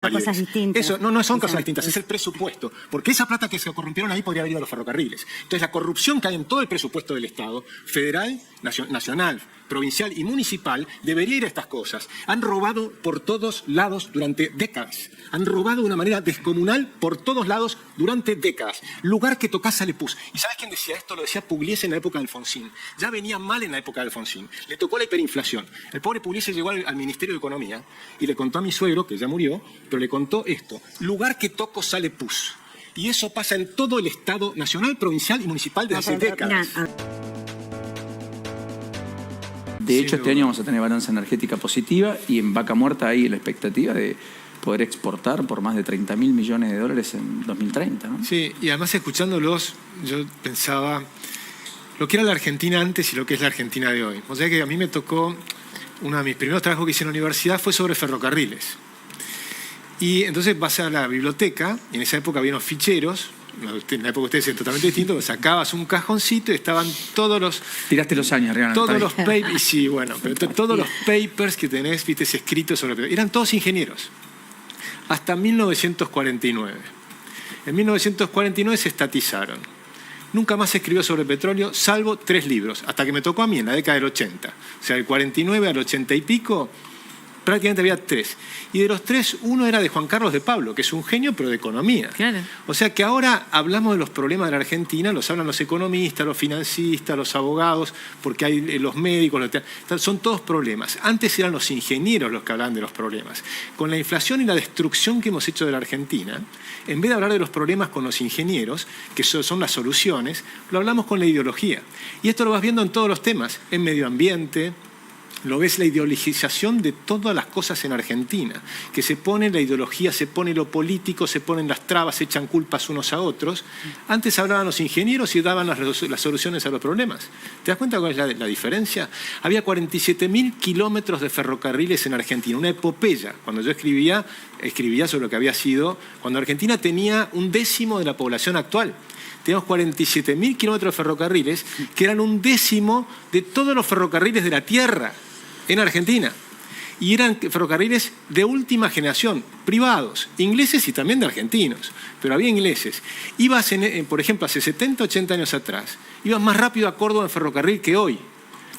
Cosas distintas. Eso, no son cosas distintas, es el presupuesto. Porque esa plata que se corrompieron ahí podría haber ido a los ferrocarriles. Entonces la corrupción que hay en todo el presupuesto del Estado, federal, nacional, provincial y municipal, debería ir a estas cosas. Han robado por todos lados durante décadas. Han robado de una manera descomunal por todos lados durante décadas. Lugar que tocás sale pus. ¿Y sabes quién decía esto? Lo decía Pugliese en la época de Alfonsín. Ya venía mal en la época de Alfonsín. Le tocó la hiperinflación. El pobre Pugliese llegó al Ministerio de Economía y le contó a mi suegro, que ya murió, pero le contó esto. Lugar que toco sale pus. Y eso pasa en todo el Estado nacional, provincial y municipal desde hace décadas. De hecho, este año vamos a tener balanza energética positiva y en Vaca Muerta hay la expectativa de poder exportar por más de 30.000 millones de dólares en 2030, ¿no? Sí, y además escuchándolos, yo pensaba lo que era la Argentina antes y lo que es la Argentina de hoy. O sea que a mí me tocó, uno de mis primeros trabajos que hice en la universidad fue sobre ferrocarriles. Y entonces vas a la biblioteca, y en esa época había unos ficheros, en la época ustedes es totalmente distinto, sacabas un cajoncito y estaban todos los... Tiraste los años, Rihanna. Todos los papers, sí, bueno, pero todos los papers que tenés, viste, escritos sobre... Eran todos ingenieros, hasta 1949. En 1949 se estatizaron. Nunca más se escribió sobre petróleo, salvo 3 libros, hasta que me tocó a mí en la década del 80. O sea, del 49 al 80 y pico... prácticamente había 3. Y de los 3, uno era de Juan Carlos de Pablo, que es un genio, pero de economía. Claro. O sea que ahora hablamos de los problemas de la Argentina, los hablan los economistas, los financistas, los abogados, porque hay los médicos, son todos problemas. Antes eran los ingenieros los que hablaban de los problemas. Con la inflación y la destrucción que hemos hecho de la Argentina, en vez de hablar de los problemas con los ingenieros, que son las soluciones, lo hablamos con la ideología. Y esto lo vas viendo en todos los temas, en medio ambiente. Lo ves la ideologización de todas las cosas en Argentina, que se pone la ideología, se pone lo político, se ponen las trabas, se echan culpas unos a otros. Antes hablaban los ingenieros y daban las soluciones a los problemas. ¿Te das cuenta cuál es la diferencia? Había 47.000 kilómetros de ferrocarriles en Argentina, una epopeya. Cuando yo escribía sobre lo que había sido, cuando Argentina tenía 1/10 de la población actual. Teníamos 47.000 kilómetros de ferrocarriles, que eran 1/10 de todos los ferrocarriles de la Tierra en Argentina. Y eran ferrocarriles de última generación, privados, ingleses y también de argentinos, pero había ingleses. Ibas, por ejemplo, hace 70, 80 años atrás, ibas más rápido a Córdoba en ferrocarril que hoy.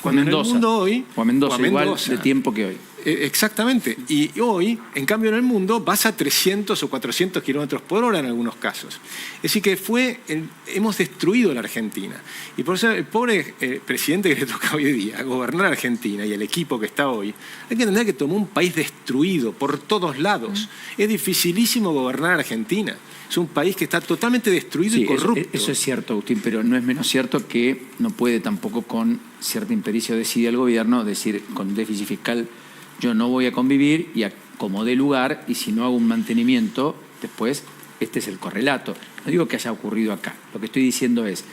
Cuando Mendoza, en el mundo hoy... o a Mendoza, igual de tiempo que hoy. Exactamente. Y hoy, en cambio en el mundo, vas a 300 o 400 kilómetros por hora en algunos casos. Es decir, que hemos destruido la Argentina. Y por eso el pobre presidente que le toca hoy día gobernar Argentina y el equipo que está hoy, hay que entender que tomó un país destruido por todos lados. Es dificilísimo gobernar Argentina. Es un país que está totalmente destruido y corrupto. Eso es cierto, Agustín, pero no es menos cierto que no puede tampoco con cierta impericia decide el gobierno decir con déficit fiscal yo no voy a convivir y como dé lugar, y si no hago un mantenimiento, después este es el correlato. No digo que haya ocurrido acá. Lo que estoy diciendo es,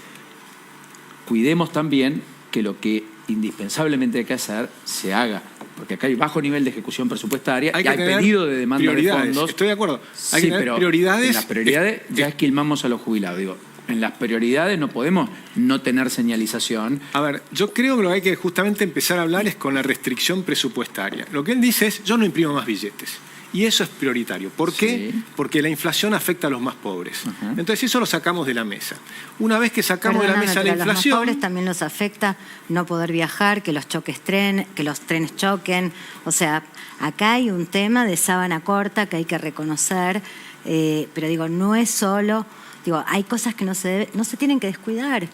cuidemos también que lo que indispensablemente hay que hacer se haga. Porque acá hay bajo nivel de ejecución presupuestaria y hay pedido de demanda de fondos. Estoy de acuerdo. Hay sí, que tener pero prioridades. En las prioridades ya esquilmamos a los jubilados. Digo, en las prioridades no podemos no tener señalización. A ver, yo creo que lo que hay que justamente empezar a hablar es con la restricción presupuestaria. Lo que él dice es, yo no imprimo más billetes. Y eso es prioritario. ¿Por qué? Sí. Porque la inflación afecta a los más pobres. Entonces eso lo sacamos de la mesa. Una vez que sacamos de la mesa la inflación... A los más pobres también los afecta no poder viajar, que los trenes choquen. O sea, acá hay un tema de sábana corta que hay que reconocer. Pero digo, no es solo... Digo, hay cosas que no se tienen que descuidar.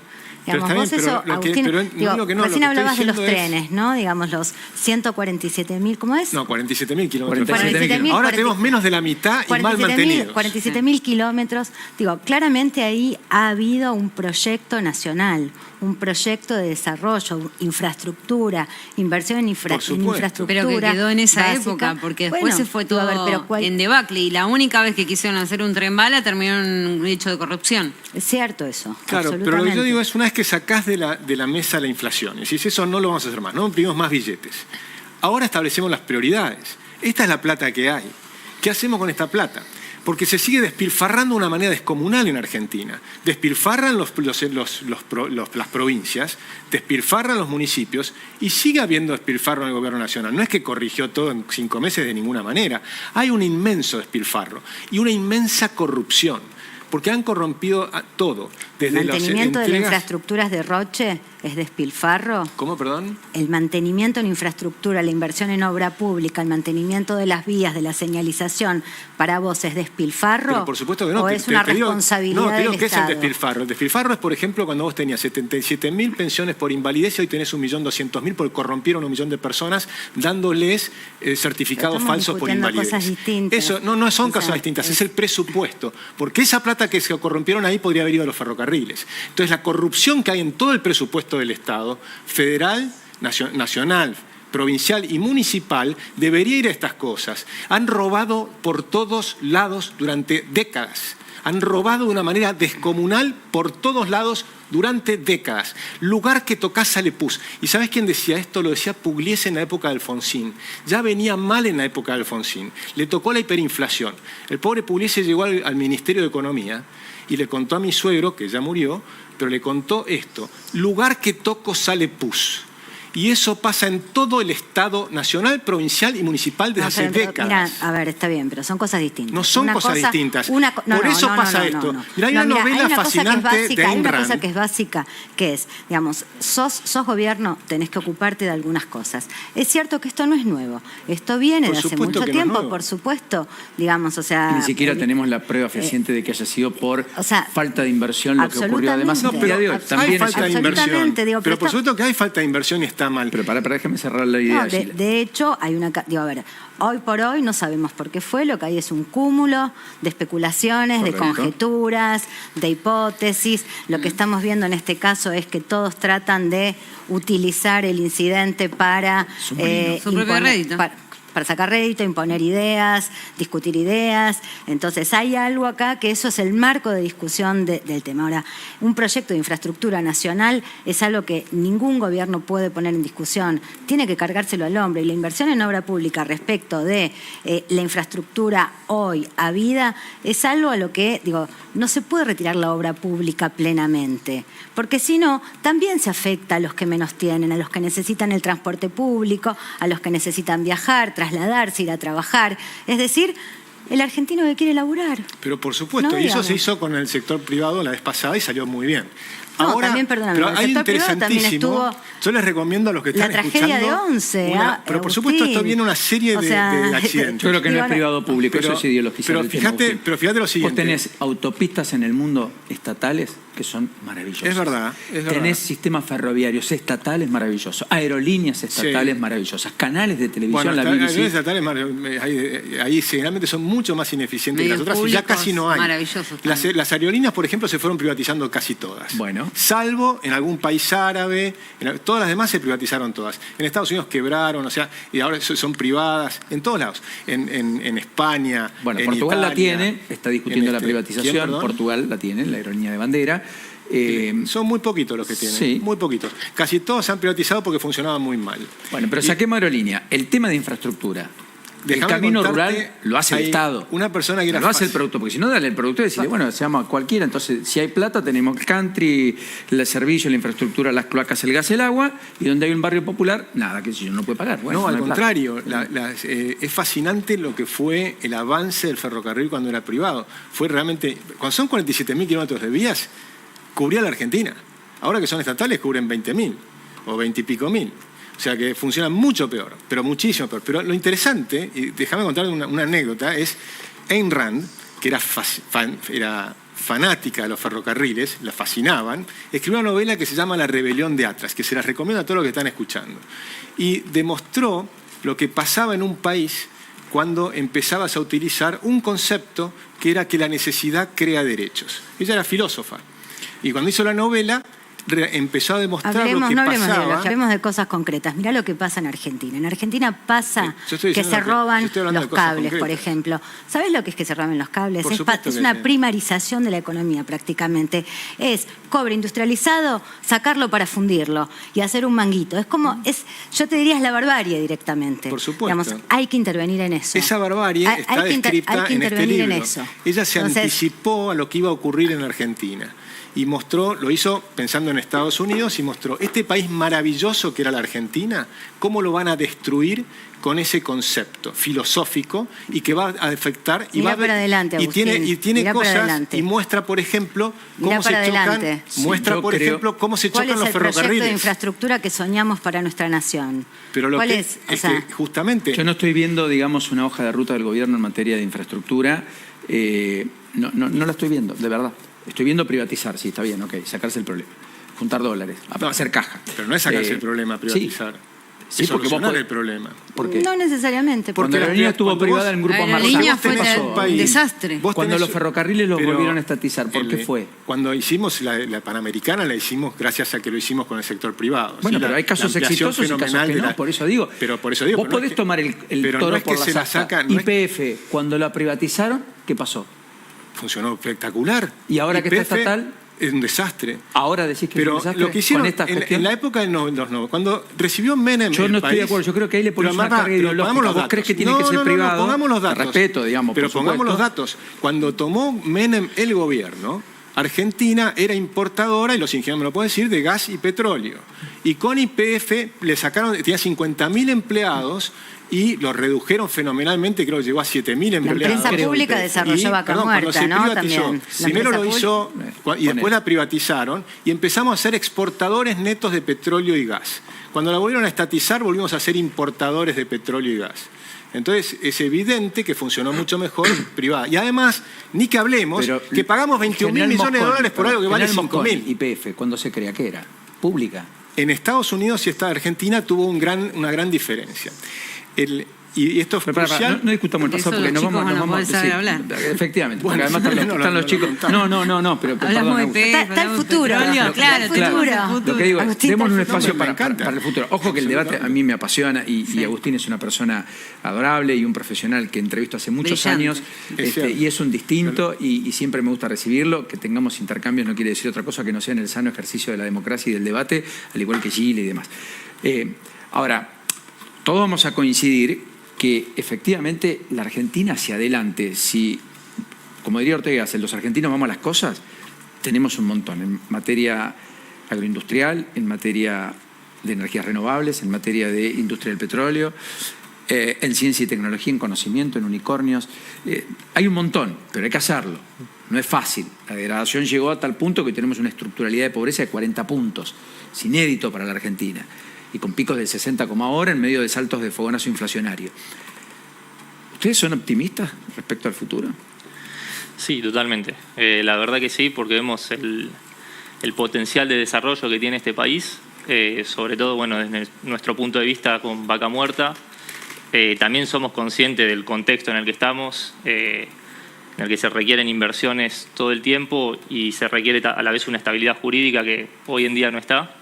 Digamos, vos eso, Agustín, recién hablabas de los trenes, ¿no? Digamos, los 147.000, ¿cómo es? No, 47.000 kilómetros. 47.000. Ahora tenemos menos de la mitad y mal mantenidos. 47.000 kilómetros. Digo, claramente ahí ha habido un proyecto nacional, un proyecto de desarrollo, infraestructura, inversión en infraestructura. Pero que quedó en esa básica. época, porque después se fue todo en debacle. Y la única vez que quisieron hacer un tren bala terminó en un hecho de corrupción. Es cierto eso. Claro, pero lo que yo digo es, una vez que sacás de la mesa la inflación, y decís, eso no lo vamos a hacer más, no imprimimos más billetes. Ahora establecemos las prioridades. Esta es la plata que hay. ¿Qué hacemos con esta plata? Porque se sigue despilfarrando de una manera descomunal en Argentina. Despilfarran las provincias, despilfarran los municipios y sigue habiendo despilfarro en el gobierno nacional. No es que corrigió todo en 5 meses de ninguna manera. Hay un inmenso despilfarro y una inmensa corrupción, porque han corrompido a todo. Desde ¿El mantenimiento de las infraestructuras de Roche es despilfarro? ¿Cómo, perdón? El mantenimiento en infraestructura, la inversión en obra pública, el mantenimiento de las vías, de la señalización, ¿para vos es despilfarro? Pero por supuesto que no. ¿O es una responsabilidad del ¿qué Estado? es el despilfarro? El despilfarro es, por ejemplo, cuando vos tenías 77.000 pensiones por invalidez y hoy tenés 1.200.000 porque corrompieron 1 millón de personas dándoles certificados falsos por invalidez. Cosas distintas. Eso no son cosas distintas, es el presupuesto. Porque esa plata que se corrompieron ahí podría haber ido a los ferrocarriles. Entonces, la corrupción que hay en todo el presupuesto del Estado, federal, nacional, provincial y municipal, debería ir a estas cosas. Han robado por todos lados durante décadas. Han robado de una manera descomunal por todos lados durante décadas. Lugar que tocás sale pus. ¿Y sabés quién decía esto? Lo decía Pugliese en la época de Alfonsín. Ya venía mal en la época de Alfonsín. Le tocó la hiperinflación. El pobre Pugliese llegó al Ministerio de Economía y le contó a mi suegro, que ya murió, pero le contó esto: lugar que toco sale pus. Y eso pasa en todo el Estado nacional, provincial y municipal desde hace décadas. Mira, a ver, está bien, pero son cosas distintas. No son cosas distintas. Por eso pasa esto. Mira, hay una novela fascinante de Ayn Hay una Rand. cosa que es básica, que es, digamos, sos gobierno, tenés que ocuparte de algunas cosas. Es cierto que esto no es nuevo. Esto viene de hace mucho tiempo, por supuesto. Digamos, o sea... Y ni siquiera tenemos la prueba fehaciente de que haya sido por falta de inversión lo que ocurrió. Además, pero hay falta de inversión. Pero por supuesto que hay falta de inversión y está mal. Pero déjame cerrar la idea. De hecho, hay una... Digo, a ver, hoy por hoy no sabemos por qué fue, lo que hay es un cúmulo de especulaciones, de conjeturas, de hipótesis. Lo que estamos viendo en este caso es que todos tratan de utilizar el incidente para... su propio rédito. Para sacar rédito, imponer ideas, discutir ideas. Entonces hay algo acá que eso es el marco de discusión del tema. Ahora, un proyecto de infraestructura nacional es algo que ningún gobierno puede poner en discusión. Tiene que cargárselo al hombro. Y la inversión en obra pública respecto de la infraestructura hoy a vida es algo a lo que, digo, no se puede retirar la obra pública plenamente. Porque si no, también se afecta a los que menos tienen, a los que necesitan el transporte público, a los que necesitan viajar, trasladarse, ir a trabajar. Es decir, el argentino que quiere laburar. Pero por supuesto, ¿no? Y eso se hizo con el sector privado la vez pasada y salió muy bien. No, ahora, también, perdóname, pero el hay sector privado también interesantísimo. estuvo... Yo les recomiendo a los que están escuchando... La tragedia de Once. Pero por supuesto esto viene una serie de accidentes. Yo creo que no es privado público, eso es ideologizar. Pero fíjate lo siguiente. Vos tenés autopistas en el mundo estatales que son maravillosas. Es verdad. Tenés sistemas ferroviarios estatales maravillosos, aerolíneas estatales maravillosas, canales de televisión, la BBC. Aerolíneas estatales ahí generalmente son mucho más ineficientes que las otras y ya casi no hay. Las aerolíneas, por ejemplo, se fueron privatizando casi todas. Bueno. Salvo en algún país árabe, todas las demás se privatizaron todas. En Estados Unidos quebraron, o sea, y ahora son privadas, en todos lados. En España, bueno, en Portugal Italia, la tiene, está discutiendo la privatización. Portugal la tiene, la aerolínea de bandera. Son muy poquitos los que tienen, sí. Muy poquitos. Casi todos se han privatizado porque funcionaban muy mal. Bueno, pero saquemos aerolínea. El tema de infraestructura. El camino rural lo hace el Estado. Una persona que lo hace el productor, porque si no, dale el productor y decirle, bueno, se llama a cualquiera. Entonces, si hay plata, tenemos el country, el servicio, la infraestructura, las cloacas, el gas, el agua. Y donde hay un barrio popular, nada, que si yo no puede pagar. Bueno, no, al contrario. Es fascinante lo que fue el avance del ferrocarril cuando era privado. Fue realmente, cuando son 47.000 kilómetros de vías, cubría la Argentina. Ahora que son estatales, cubren 20.000 o 20 y pico mil. O sea que funciona mucho peor, pero muchísimo peor. Pero lo interesante, y déjame contar una anécdota, es Ayn Rand, que era fanática de los ferrocarriles, la fascinaban, escribió una novela que se llama La rebelión de Atlas, que se las recomiendo a todos los que están escuchando. Y demostró lo que pasaba en un país cuando empezabas a utilizar un concepto que era que la necesidad crea derechos. Ella era filósofa. Y cuando hizo la novela, empezó a demostrar hablemos, lo que no pasaba. hablemos de cosas concretas. Mirá lo que pasa en Argentina. En Argentina pasa que se yo roban estoy hablando los de cosas cables, por concretas. ejemplo. ¿Sabés lo que es que se roben los cables? Por Es supuesto que una sí. primarización de la economía prácticamente. Es cobre industrializado, sacarlo para fundirlo y hacer un manguito. Es como, yo te diría, es la barbarie directamente. Por supuesto. Digamos, hay que intervenir en eso. Esa barbarie está descrita en este libro. Ella se anticipó a lo que iba a ocurrir en Argentina. Y mostró, lo hizo pensando en Estados Unidos y mostró este país maravilloso que era la Argentina, cómo lo van a destruir con ese concepto filosófico y que va a afectar y mirá va a para adelante, Agustín. y tiene Mirá para cosas adelante. y muestra, por ejemplo, Mirá cómo se para chocan, adelante. muestra, por ejemplo, cómo se chocan los ¿Cuál es el proyecto de ferrocarriles. infraestructura que soñamos para nuestra nación? Pero lo ¿Cuál que es? es que justamente Yo no estoy viendo, digamos, una hoja de ruta del gobierno en materia de infraestructura. No la estoy viendo, de verdad. Estoy viendo privatizar, sí, está bien, ok, sacarse el problema. Juntar dólares, hacer caja. Pero no es sacarse el problema, privatizar. Sí, es porque vos solucionar podés- el problema. ¿Por qué? No necesariamente. Cuando la aerolínea estuvo privada en Grupo La Marzano, aerolínea ¿qué fue pasó? un desastre. Cuando los ferrocarriles los pero volvieron a estatizar, ¿por qué fue? Cuando hicimos la Panamericana, la hicimos gracias a que lo hicimos con el sector privado. Bueno, Sí, pero la- hay casos la ampliación exitosos y casos fenomenal que de no, la- por eso digo. Pero por eso digo. Vos pero no podés es que- tomar el pero toro no es que por la se la asta. saca, no es que YPF, cuando la privatizaron, ¿qué pasó? funcionó espectacular. Y ahora que está YPF estatal, es un desastre. ahora decís que es un Pero desastre lo que hicieron con esta en gestión. la época de los 90, cuando recibió Menem Yo el no estoy país, de acuerdo, yo creo que ahí le pones pero una además, carga pero ideológica. pongamos los Vos datos. crees que tiene que ser privado, pongamos los te datos. respeto, digamos, Pero por pongamos supuesto. los datos. Cuando tomó Menem el gobierno, Argentina era importadora, y los ingenieros me lo pueden decir, de gas y petróleo. Y con YPF le sacaron, tenía 50.000 empleados y los redujeron fenomenalmente, creo que llegó a 7.000 La empleados. empresa pública desarrolló Vaca cuando Muerta, se ¿no? privatizó, También. La primero lo empresa hizo y después la privatizaron y empezamos a ser exportadores netos de petróleo y gas. Cuando la volvieron a estatizar, volvimos a ser importadores de petróleo y gas. Entonces, es evidente que funcionó mucho mejor privada. Y además, ni que hablemos, Pero que pagamos 21.000 millones de dólares por algo que vale General Mosconi, 5.000. YPF, ¿cuándo se crea que era? Pública. En Estados Unidos y esta Argentina tuvo una gran diferencia. Y esto es crucial. No discutamos el Por eso pasado porque los nos chicos vamos van a poder saber hablar. Efectivamente, Bueno, porque además están los chicos. No, pero Hablamos perdón, de Agustín. Está el futuro. petróleo, claro, Está el futuro. Lo que digo, Agustín, demos un está el espacio futuro. Me encanta. para el futuro. Ojo que el debate a mí me apasiona y Agustín es una persona adorable y un profesional que entrevisto hace muchos Brillante. años Es cierto. y es un distinto y siempre me gusta recibirlo. Que tengamos intercambios no quiere decir otra cosa que no sea en el sano ejercicio de la democracia y del debate, al igual que Gil y demás. Ahora, todos vamos a coincidir que efectivamente la Argentina hacia adelante, si, como diría Ortega, si los argentinos vamos a las cosas, tenemos un montón en materia agroindustrial, en materia de energías renovables, en materia de industria del petróleo, en ciencia y tecnología, en conocimiento, en unicornios. Hay un montón, pero hay que hacerlo. No es fácil. La degradación llegó a tal punto que tenemos una estructuralidad de pobreza de 40 puntos. Es inédito para la Argentina. Y con picos del 60 como ahora en medio de saltos de fogonazo inflacionario. ¿Ustedes son optimistas respecto al futuro? Sí, totalmente. La verdad que sí, porque vemos el potencial de desarrollo que tiene este país, sobre todo bueno, desde nuestro punto de vista con Vaca Muerta. También somos conscientes del contexto en el que estamos, en el que se requieren inversiones todo el tiempo y se requiere a la vez una estabilidad jurídica que hoy en día no está.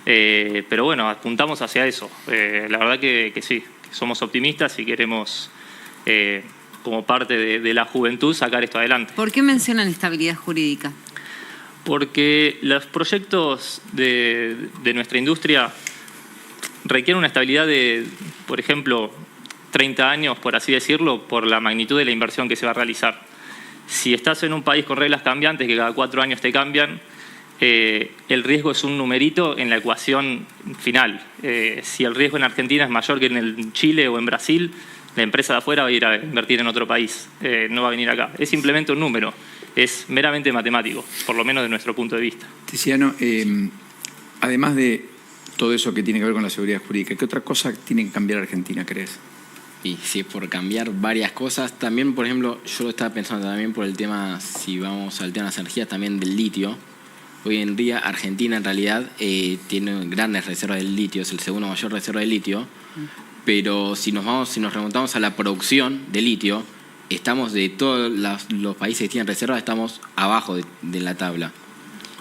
Pero bueno, apuntamos hacia eso. La verdad que sí, que somos optimistas y queremos, como parte de la juventud, sacar esto adelante. ¿Por qué mencionan estabilidad jurídica? Porque los proyectos de nuestra industria requieren una estabilidad de, por ejemplo, 30 años, por así decirlo, por la magnitud de la inversión que se va a realizar. Si estás en un país con reglas cambiantes que cada 4 años te cambian, el riesgo es un numerito en la ecuación final. Si el riesgo en Argentina es mayor que en Chile o en Brasil, la empresa de afuera va a ir a invertir en otro país, no va a venir acá. Es simplemente un número, es meramente matemático, por lo menos de nuestro punto de vista. Tiziano, además de todo eso que tiene que ver con la seguridad jurídica, ¿qué otra cosa tiene que cambiar Argentina, crees? Y si es por cambiar varias cosas, también, por ejemplo, yo lo estaba pensando también por el tema, si vamos al tema de las energías, también del litio. Hoy en día Argentina en realidad tiene grandes reservas de litio, es el segundo mayor reserva de litio, pero si nos remontamos a la producción de litio, estamos de todos los países que tienen reservas, estamos abajo de la tabla.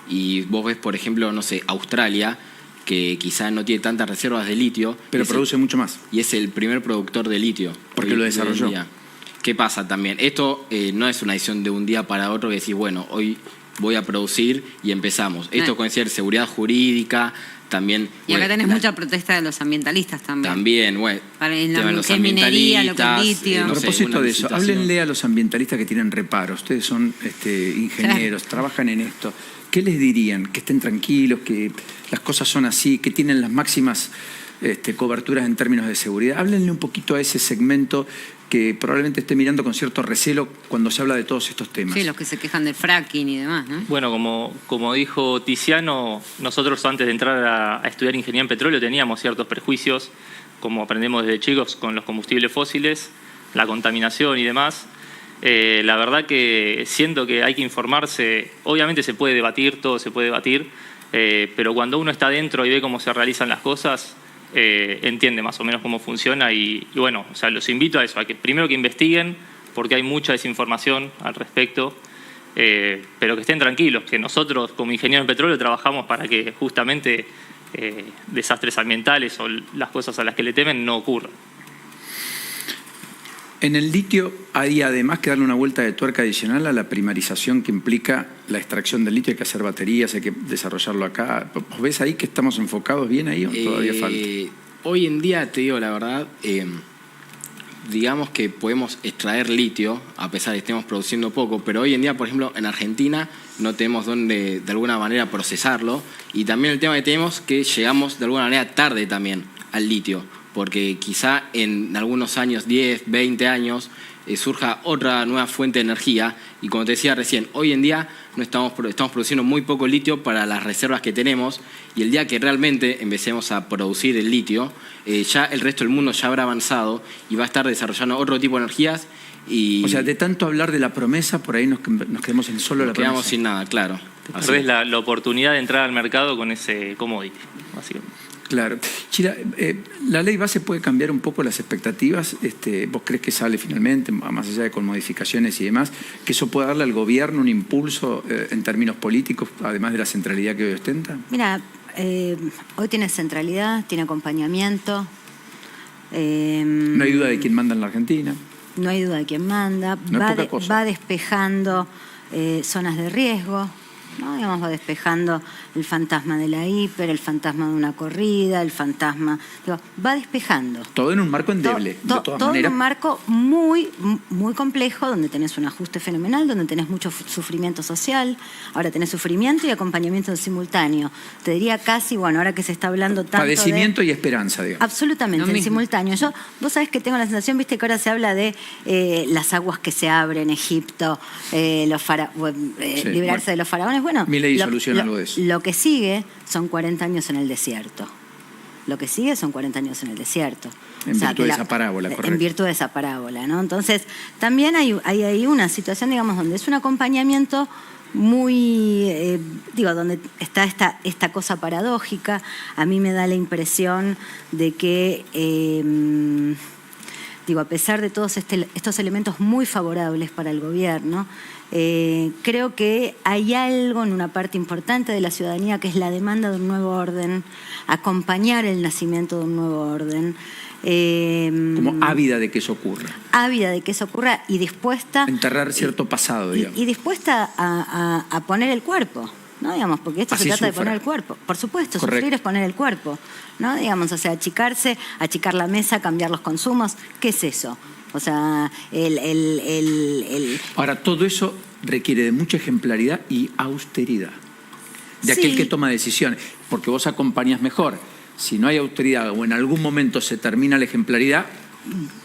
Y vos ves, por ejemplo, no sé, Australia, que quizá no tiene tantas reservas de litio. Pero produce mucho más. Y es el primer productor de litio. Porque lo desarrolló. ¿Qué pasa también? Esto no es una decisión de un día para otro que decís, bueno, hoy voy a producir y empezamos. Esto considera seguridad jurídica, también... Y acá tenés mucha protesta de los ambientalistas también. También, bueno. En lo que es minería, lo que es litio. A propósito de eso, háblenle a los ambientalistas que tienen reparo. Ustedes son ingenieros, trabajan en esto. ¿Qué les dirían? Que estén tranquilos, que las cosas son así, que tienen las máximas coberturas en términos de seguridad. Háblenle un poquito a ese segmento que probablemente esté mirando con cierto recelo cuando se habla de todos estos temas. Sí, los que se quejan del fracking y demás, ¿no? Bueno, como dijo Tiziano, nosotros antes de entrar a estudiar ingeniería en petróleo teníamos ciertos prejuicios, como aprendemos desde chicos con los combustibles fósiles, la contaminación y demás. La verdad que siento que hay que informarse. Obviamente se puede debatir, todo se puede debatir, pero cuando uno está dentro y ve cómo se realizan las cosas, entiende más o menos cómo funciona y bueno, o sea, los invito a eso, a que primero que investiguen, porque hay mucha desinformación al respecto, pero que estén tranquilos, que nosotros como ingenieros en petróleo trabajamos para que justamente desastres ambientales o las cosas a las que le temen no ocurran. En el litio hay además que darle una vuelta de tuerca adicional a la primarización que implica la extracción del litio. Hay que hacer baterías, hay que desarrollarlo acá. ¿Vos ves ahí que estamos enfocados bien ahí o todavía falta? Hoy en día, te digo la verdad, digamos que podemos extraer litio, a pesar de que estemos produciendo poco, pero hoy en día, por ejemplo, en Argentina no tenemos dónde de alguna manera procesarlo. Y también el tema que tenemos que llegamos de alguna manera tarde también al litio, porque quizá en algunos años, 10, 20 años, surja otra nueva fuente de energía. Y como te decía recién, hoy en día no estamos produciendo muy poco litio para las reservas que tenemos, y el día que realmente empecemos a producir el litio, ya el resto del mundo ya habrá avanzado y va a estar desarrollando otro tipo de energías. O sea, de tanto hablar de la promesa, por ahí nos quedamos en solo la promesa. Quedamos sin nada, claro. Perdés la oportunidad de entrar al mercado con ese commodity, básicamente. Claro. Chira, ¿la ley base puede cambiar un poco las expectativas? ¿Vos crees que sale finalmente, más allá de con modificaciones y demás, que eso puede darle al gobierno un impulso en términos políticos, además de la centralidad que hoy ostenta? Mira, hoy tiene centralidad, tiene acompañamiento. No hay duda de quién manda en la Argentina. No hay duda de quién manda. No va despejando zonas de riesgo, ¿no? Digamos, va despejando el fantasma de la hiper, el fantasma de una corrida, el fantasma... Digo, va despejando. Todo en un marco endeble, de todas todo maneras. en un marco muy, muy complejo, donde tenés un ajuste fenomenal, donde tenés mucho sufrimiento social. Ahora tenés sufrimiento y acompañamiento en simultáneo. Te diría casi, bueno, ahora que se está hablando tanto padecimiento y esperanza, digamos. Absolutamente, en simultáneo. Vos sabés que tengo la sensación, viste, que ahora se habla de las aguas que se abren en Egipto, liberarse de los faraones. Bueno, Milei soluciona algo de eso. Lo que sigue son 40 años en el desierto. Lo que sigue son 40 años en el desierto. En virtud de esa parábola, correcto. En virtud de esa parábola, ¿no? Entonces, también hay ahí una situación, digamos, donde es un acompañamiento muy, donde está esta cosa paradójica. A mí me da la impresión de que, a pesar de todos estos elementos muy favorables para el gobierno, creo que hay algo en una parte importante de la ciudadanía que es la demanda de un nuevo orden, acompañar el nacimiento de un nuevo orden. Como ávida de que eso ocurra. Ávida de que eso ocurra y dispuesta... Enterrar cierto pasado, digamos. Y dispuesta a poner el cuerpo, ¿no? Digamos, porque esto así se trata sufra. de poner el cuerpo. Por supuesto, correcto. Sufrir es poner el cuerpo, ¿no? Digamos, o sea, achicar la mesa, cambiar los consumos. ¿Qué es eso? O sea, Ahora, todo eso requiere de mucha ejemplaridad y austeridad de aquel que toma decisiones, porque vos acompañás mejor. Si no hay austeridad o en algún momento se termina la ejemplaridad,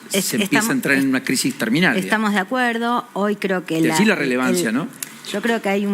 se empieza a entrar en una crisis terminal. Estamos de acuerdo. Hoy creo que... Y así la relevancia, ¿no? Yo creo que hay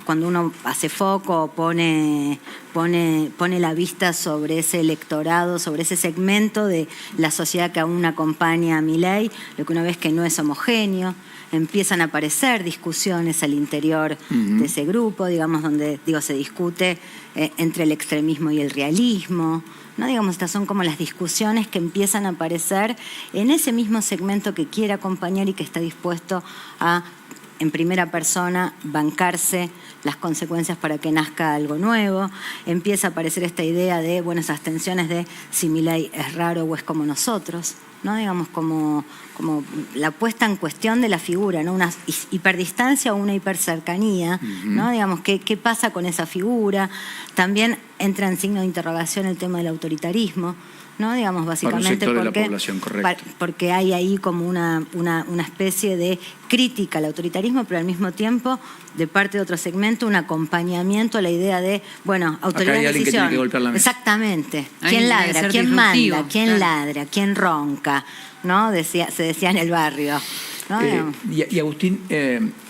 cuando uno hace foco, pone la vista sobre ese electorado, sobre ese segmento de la sociedad que aún acompaña a Milei, lo que uno ve es que no es homogéneo. Empiezan a aparecer discusiones al interior de ese grupo, digamos, donde se discute entre el extremismo y el realismo, ¿no? Digamos, estas son como las discusiones que empiezan a aparecer en ese mismo segmento que quiere acompañar y que está dispuesto a en primera persona bancarse las consecuencias para que nazca algo nuevo. Empieza a aparecer esta idea de, bueno, esas tensiones de si Milei es raro o es como nosotros, ¿no? Digamos, como la puesta en cuestión de la figura, ¿no? Una hiperdistancia o una hipercercanía, ¿no? Digamos, ¿qué pasa con esa figura? También entra en signo de interrogación el tema del autoritarismo, ¿no? Digamos, básicamente para un sector de la población, correcto. Porque hay ahí como una especie de crítica al autoritarismo, pero al mismo tiempo, de parte de otro segmento, un acompañamiento a la idea de, bueno, autoridad de decisión. Acá hay alguien que tiene que golpear la mesa. Exactamente. ¿Quién ladra? ¿Quién manda? ¿Quién ladra? ¿Quién ronca? ¿No? Se decía en el barrio. ¿No? Y Agustín,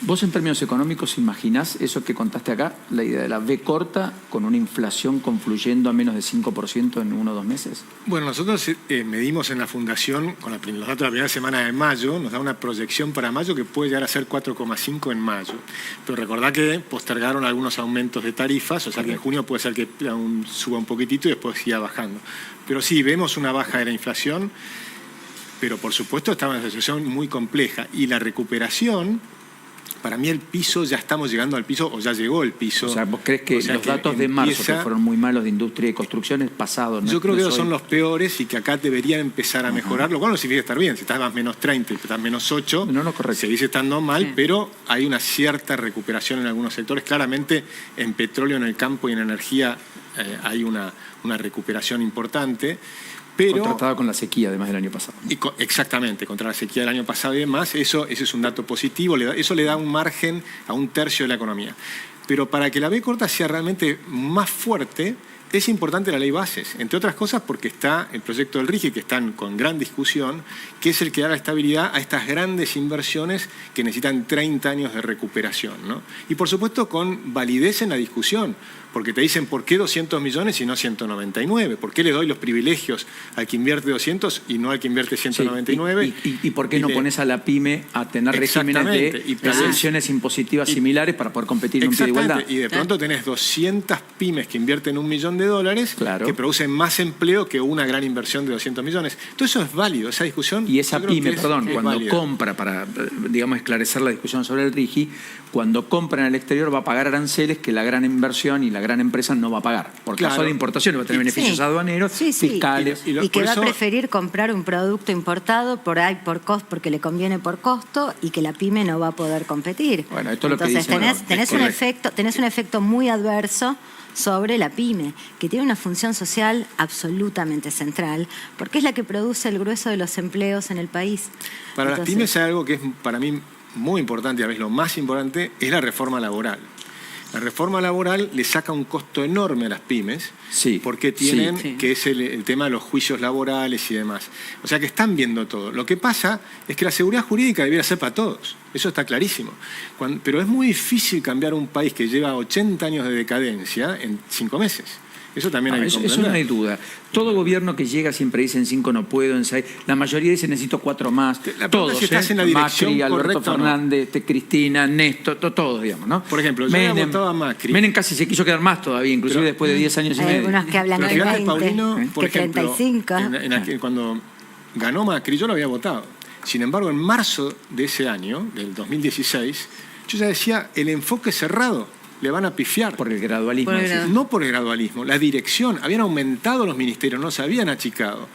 vos en términos económicos imaginás eso que contaste acá, la idea de la V corta con una inflación confluyendo a menos de 5% en 1 o 2 meses? Bueno, nosotros medimos en la Fundación, con los datos de la primera semana de mayo, nos da una proyección para mayo que puede llegar a ser 4,5 en mayo. Pero recordá que postergaron algunos aumentos de tarifas, o sea que en junio puede ser que aún suba un poquitito y después siga bajando. Pero sí, vemos una baja de la inflación, pero por supuesto estamos en una situación muy compleja. Y la recuperación, para mí el piso, ya estamos llegando al piso, o ya llegó el piso. O sea, ¿vos crees que los datos de marzo, que fueron muy malos de industria y construcción, es pasado? Yo creo que esos son los peores y que acá deberían empezar a mejorar, lo cual no significa estar bien. Si estás más menos 30 y estás menos 8, seguís estando mal, pero hay una cierta recuperación en algunos sectores. Claramente en petróleo, en el campo y en energía hay una recuperación importante. Pero, contratada con la sequía, además, del año pasado. Exactamente, contra la sequía del año pasado y demás, ese es un dato positivo, eso le da un margen a 1/3 de la economía. Pero para que la B corta sea realmente más fuerte, es importante la ley bases, entre otras cosas porque está el proyecto del RIGI, que están con gran discusión, que es el que da la estabilidad a estas grandes inversiones que necesitan 30 años de recuperación, ¿no? Y por supuesto con validez en la discusión, porque te dicen ¿por qué 200 millones y no 199? ¿Por qué le doy los privilegios al que invierte 200 y no al que invierte 199? Sí, ¿Y por qué no pones a la pyme a tener regímenes de prevenciones impositivas similares para poder competir en un pie de igualdad? Y de pronto tenés 200 pymes que invierten $1 millón que producen más empleo que una gran inversión de 200 millones. Todo eso es válido, esa discusión. Y esa pyme, cuando válida. Compra, para, digamos, esclarecer la discusión sobre el RIGI, cuando compra en el exterior va a pagar aranceles que la gran inversión y la gran empresa no va a pagar. Por caso de importaciones va a tener beneficios aduaneros, fiscales. Y que va a preferir comprar un producto importado porque le conviene por costo y que la pyme no va a poder competir. Bueno, esto es Entonces, lo que dicen, tenés un efecto muy adverso sobre la pyme, que tiene una función social absolutamente central, porque es la que produce el grueso de los empleos en el país. Para las pymes hay algo que es para mí muy importante, a veces lo más importante, es la reforma laboral. La reforma laboral le saca un costo enorme a las pymes, porque tienen, que es el tema de los juicios laborales y demás. O sea que están viendo todo. Lo que pasa es que la seguridad jurídica debiera ser para todos. Eso está clarísimo. Pero es muy difícil cambiar un país que lleva 80 años de decadencia en 5 meses. Eso también hay que comprender. Eso no hay duda. Todo gobierno que llega siempre dice en 5 no puedo, en 6. La mayoría dice necesito 4 más. Todos, si estás en la dirección Macri, Alberto correcta, Fernández, Cristina, Néstor, todos, digamos, ¿no? Por ejemplo, yo había votado a Macri. Menem casi se quiso quedar más todavía, inclusive después de 10 años y medio. Hay algunos que hablan de 20, Paulino, por que ejemplo, 35. Cuando ganó Macri, yo lo había votado. Sin embargo, en marzo de ese año, del 2016, yo ya decía, el enfoque cerrado. Le van a pifiar. Por el gradualismo. No por el gradualismo, la dirección. Habían aumentado los ministerios, no se habían achicado.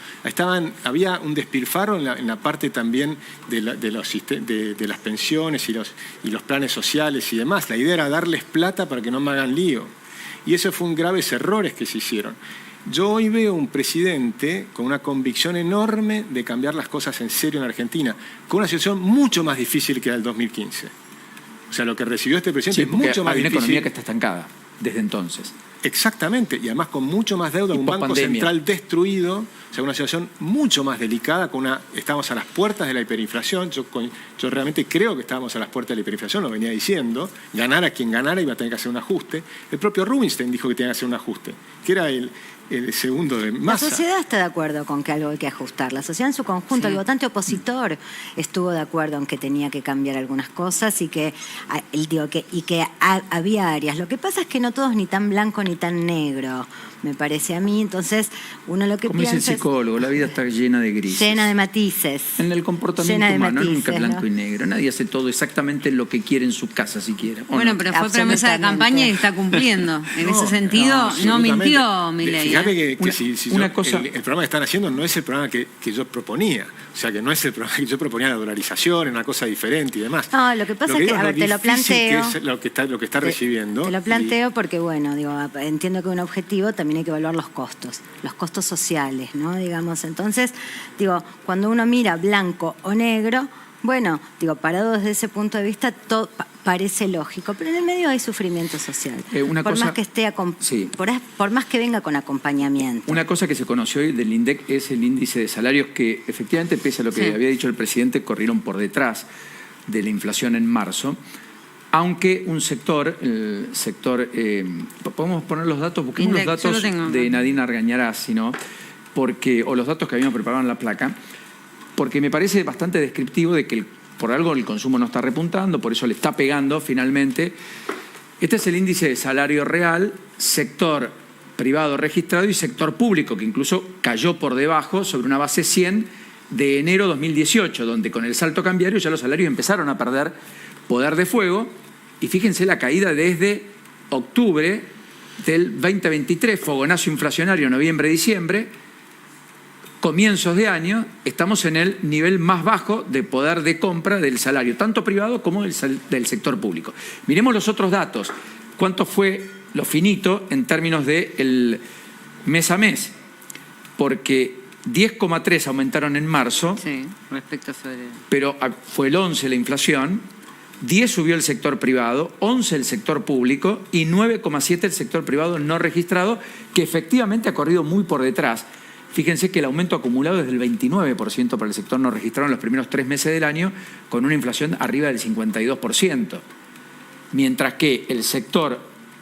Había un despilfarro en la parte también de las pensiones y los planes sociales y demás. La idea era darles plata para que no me hagan lío. Y esos fueron graves errores que se hicieron. Yo hoy veo un presidente con una convicción enorme de cambiar las cosas en serio en Argentina, con una situación mucho más difícil que la del 2015. O sea, lo que recibió este presidente es mucho más difícil. Hay una economía que está estancada desde entonces. Exactamente, y además con mucho más deuda, un banco central destruido, o sea, una situación mucho más delicada, estamos a las puertas de la hiperinflación. Yo realmente creo que estábamos a las puertas de la hiperinflación, lo venía diciendo, ganara quien ganara iba a tener que hacer un ajuste. El propio Rubinstein dijo que tenía que hacer un ajuste, que era el segundo de La Massa. sociedad está de acuerdo con que algo hay que ajustar. La sociedad en su conjunto, el votante opositor estuvo de acuerdo en que tenía que cambiar algunas cosas y que había áreas. Lo que pasa es que no todo es ni tan blanco ni tan negro, me parece a mí. Entonces, uno lo que como piensa dice el psicólogo, la vida está llena de grises. Llena de matices. En el comportamiento Llena de humano, matices, nunca blanco ¿no? y negro. Nadie hace todo exactamente lo que quiere en su casa siquiera. Bueno, no? pero fue promesa de Absolutamente. campaña y está cumpliendo. En ese sentido, no absolutamente. mintió Milei. Fíjate que si una yo- cosa- el programa que están haciendo no es el programa que yo proponía. O sea, que no es el programa que yo proponía, la dolarización, una cosa diferente y demás. No, lo que pasa es que, digo a ver, te lo difícil planteo. que es lo que está recibiendo. Te lo planteo porque, bueno, digo, entiendo que un objetivo también hay que evaluar los costos sociales, ¿no? Digamos, entonces, digo, cuando uno mira blanco o negro, bueno, digo, parado desde ese punto de vista, todo parece lógico, pero en el medio hay sufrimiento social. Una por cosa- más que esté Sí. por más que venga con acompañamiento. Una cosa que se conoció hoy del INDEC es el índice de salarios que efectivamente, pese a lo que había dicho el presidente, corrieron por detrás de la inflación en marzo, aunque un sector, el sector, podemos poner los datos, busquemos INDEC, los yo datos lo tengo. de Nadine Argañarás, ¿no? O los datos que habíamos preparado en la placa, porque me parece bastante descriptivo de que por algo el consumo no está repuntando, por eso le está pegando finalmente. Este es el índice de salario real, sector privado registrado y sector público, que incluso cayó por debajo sobre una base 100 de enero 2018, donde con el salto cambiario ya los salarios empezaron a perder poder de fuego. Y fíjense la caída desde octubre del 2023, fogonazo inflacionario noviembre-diciembre, comienzos de año, estamos en el nivel más bajo de poder de compra del salario, tanto privado como del sector público. Miremos los otros datos. ¿Cuánto fue lo finito en términos del mes a mes? Porque 10,3 aumentaron en marzo, Sí, respecto a febrero. pero fue el 11 la inflación, 10 subió el sector privado, 11 el sector público y 9,7 el sector privado no registrado, que efectivamente ha corrido muy por detrás. Fíjense que el aumento acumulado es del 29% para el sector no registrado en los primeros 3 meses del año, con una inflación arriba del 52%. Mientras que el sector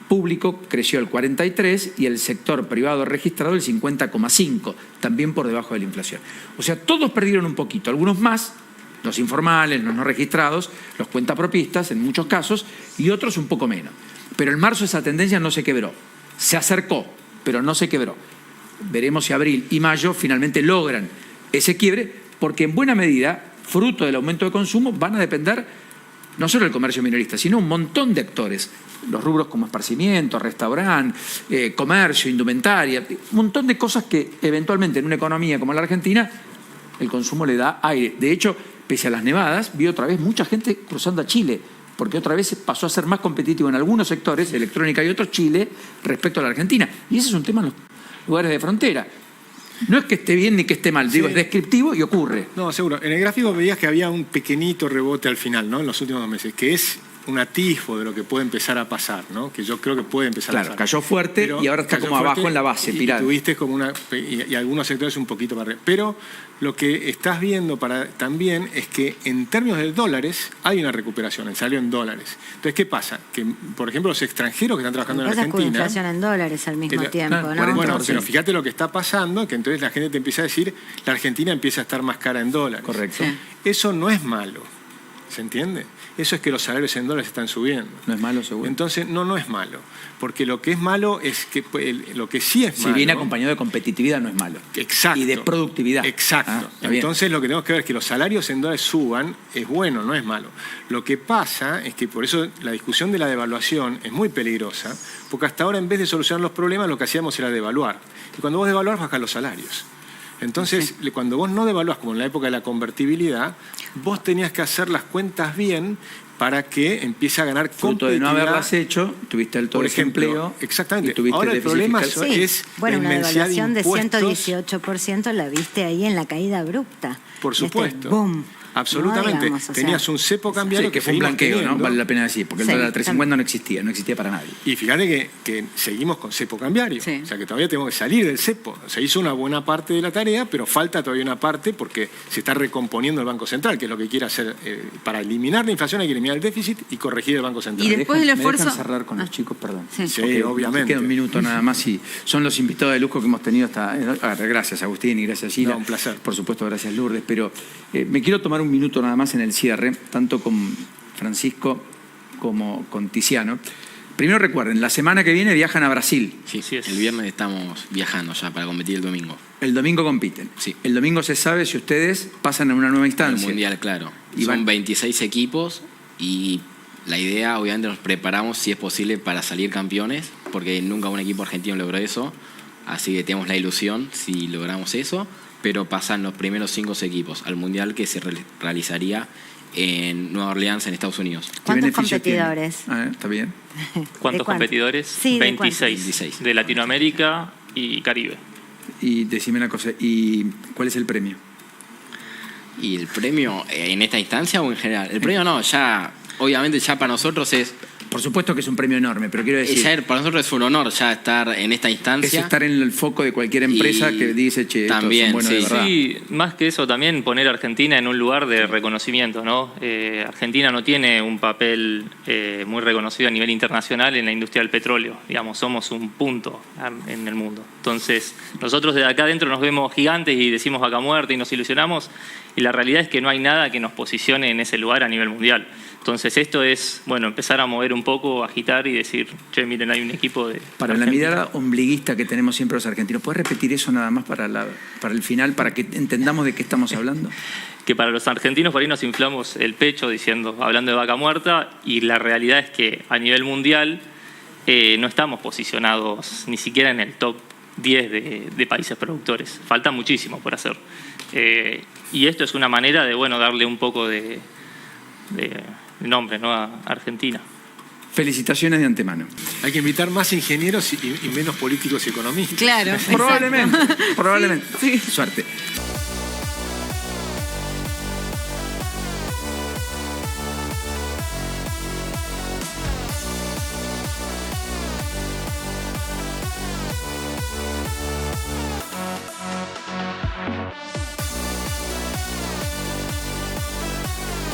público creció el 43% y el sector privado registrado el 50,5%, también por debajo de la inflación. O sea, todos perdieron un poquito, algunos más, los informales, los no registrados, los cuentapropistas en muchos casos, y otros un poco menos. Pero en marzo esa tendencia no se quebró, se acercó, pero no se quebró. Veremos si abril y mayo finalmente logran ese quiebre, porque en buena medida, fruto del aumento de consumo, van a depender no solo del comercio minorista, sino un montón de actores. Los rubros como esparcimiento, restaurante, comercio, indumentaria, un montón de cosas que eventualmente en una economía como la Argentina el consumo le da aire. De hecho, pese a las nevadas, vi otra vez mucha gente cruzando a Chile, porque otra vez pasó a ser más competitivo en algunos sectores, electrónica y otros, Chile, respecto a la Argentina. Y ese es un tema en los lugares de frontera. No es que esté bien ni que esté mal, digo, es descriptivo y ocurre. No, seguro. En el gráfico veías que había un pequeñito rebote al final, ¿no? En los últimos 2 meses, que es un atisbo de lo que puede empezar a pasar, ¿no? Que yo creo que puede empezar a pasar. Claro, cayó fuerte y ahora está cayó como abajo fuerte en la base, y pirata. tuviste como y algunos sectores un poquito para arriba. Pero lo que estás viendo también es que en términos de dólares hay una recuperación, el salario en dólares. Entonces, ¿qué pasa? Que, por ejemplo, los extranjeros que están trabajando en Pasa con Argentina... inflación en dólares al mismo tiempo, ¿no? 40%. Bueno, pero fíjate lo que está pasando, que entonces la gente te empieza a decir, la Argentina empieza a estar más cara en dólares. Correcto. Sí. Eso no es malo, ¿se entiende? Eso es que los salarios en dólares están subiendo. No es malo, seguro. Entonces, no es malo. Porque lo que es malo es que, lo que sí es malo... Si viene acompañado de competitividad, no es malo. Exacto. Y de productividad. Exacto. Está bien. Entonces lo que tenemos que ver es que los salarios en dólares suban, es bueno, no es malo. Lo que pasa es que por eso la discusión de la devaluación es muy peligrosa, porque hasta ahora en vez de solucionar los problemas lo que hacíamos era devaluar. Y cuando vos devaluás, bajás los salarios. Entonces, cuando vos no devaluás, como en la época de la convertibilidad, vos tenías que hacer las cuentas bien para que empiece a ganar Fruto de no competitividad. haberlas hecho, tuviste alto Por desempleo. ejemplo, exactamente. Y tuviste Ahora el déficit problema fiscal. es bueno, la una inmensidad devaluación de impuestos. 118% la viste ahí en la caída abrupta. Por supuesto. Boom. Absolutamente. No, digamos, o sea, tenías un cepo cambiario que fue un blanqueo, teniendo, ¿no? Vale la pena decir, porque el Sí, dólar 3.50 no existía para nadie. Y fíjate que seguimos con cepo cambiario. Sí. O sea que todavía tenemos que salir del cepo. Se hizo una buena parte de la tarea, pero falta todavía una parte porque se está recomponiendo el Banco Central, que es lo que quiere hacer. Para eliminar la inflación hay que eliminar el déficit y corregir el Banco Central. Y después del esfuerzo... ¿Me dejan cerrar con los chicos? Perdón. Sí. Sí, Porque obviamente. Queda un minuto nada más y son los invitados de lujo que hemos tenido hasta... Gracias Agustín y gracias Gila. No, un placer. Por supuesto, gracias Lourdes. Pero me quiero tomar un minuto nada más en el cierre, tanto con Francisco como con Tiziano. Primero recuerden, la semana que viene viajan a Brasil. Sí, Sí, es. el viernes estamos viajando ya para competir el domingo. El domingo compiten. Sí. El domingo se sabe si ustedes pasan a una nueva El instancia. mundial, claro. Y Son van- 26 equipos y la idea, obviamente, nos preparamos, si es posible, para salir campeones, porque nunca un equipo argentino logró eso. Así que tenemos la ilusión si logramos eso, pero pasan los primeros 5 equipos al mundial que se realizaría en Nueva Orleans, en Estados Unidos. ¿Qué ¿Cuántos beneficio tiene? competidores? Está bien. ¿Cuántos ¿De cuánto? competidores? Sí, ¿de cuántos? 26. De Latinoamérica y Caribe. Y decime una cosa, ¿y cuál es el premio? ¿Y el premio en esta instancia o en general? El premio no, ya, obviamente ya para nosotros es... Por supuesto que es un premio enorme, pero quiero decir... para nosotros es un honor ya estar en esta instancia. Es estar en el foco de cualquier empresa Y que dice, che, también, estos son buenos de verdad. Sí, más que eso también poner a Argentina en un lugar de reconocimiento, ¿no? Argentina no tiene un papel muy reconocido a nivel internacional en la industria del petróleo, digamos, somos un punto en el mundo. Entonces, nosotros desde acá adentro nos vemos gigantes y decimos vaca muerta y nos ilusionamos, y la realidad es que no hay nada que nos posicione en ese lugar a nivel mundial. Entonces esto es, bueno, empezar a mover un poco, agitar y decir, che, miren, hay un equipo de... Para la Argentina. mirada ombliguista que tenemos siempre los argentinos, ¿puedes repetir eso nada más para el final, para que entendamos de qué estamos hablando? Que para los argentinos por ahí nos inflamos el pecho hablando de vaca muerta, y la realidad es que a nivel mundial no estamos posicionados ni siquiera en el top 10 de países productores. Falta muchísimo por hacer. Y esto es una manera de, bueno, darle un poco de nombre, ¿no?, a Argentina. Felicitaciones de antemano. Hay que invitar más ingenieros y menos políticos y economistas. Claro. Probablemente. Suerte.